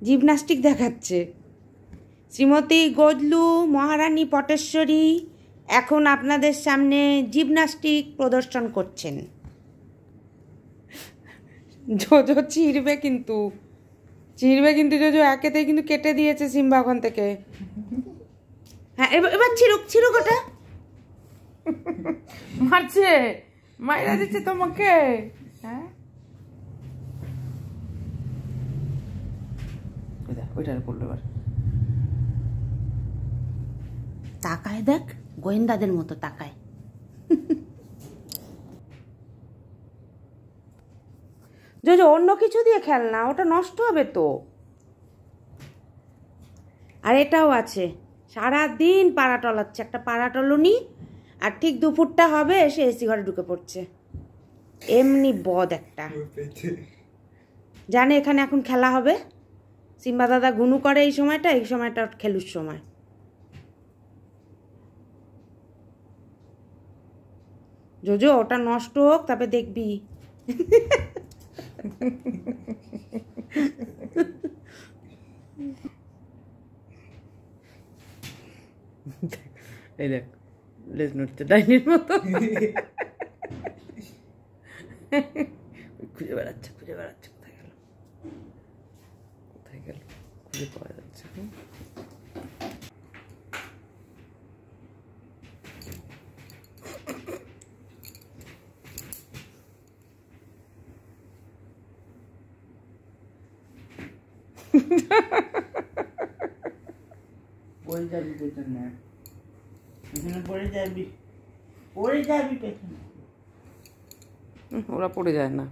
Gymnastic দেখাচ্ছে। শ্রীমতী গজলু মহারানী পটেশ্বরী এখন আপনাদের সামনে জিমনাস্টিক প্রদর্শন করছেন। জোজো ছিঁড়বে কিন্তু জোজো একেতেই কিন্তু কেটে দিয়েছে সিম্বা ওখান থেকে। হ্যাঁ এবার ছিড়ুক ওটা। মারছে, মাইরা দিচ্ছে তোমাকে। হ্যাঁ ওইটার পড়লো এবার। তাকায় দেখ, গোয়েন্দাদের মতো তাকায়। জোজো অন্য কিছু দিয়ে খেল না, ওটা নষ্ট হবে তো। আর এটাও আছে, সারাদিন পাড়া টলাচ্ছে, একটা পাড়া টলনি, আর ঠিক দুপুরটা হবে এসে এসি ঘরে ঢুকে পড়ছে। এমনি বদ একটা, জানে এখানে এখন খেলা হবে। সিম্বা দাদা গুনু করে এই সময়টা খেলুর সময়। জোজো ওটা নষ্ট হোক তারপরে দেখবি। এই দেখ লেজ নড়ছে ডাইনির মতো। খুঁজে বেড়াচ্ছে কোথায় গেল খুঁজে পাওয়া যাচ্ছে। ওরা পড়ে যায় না।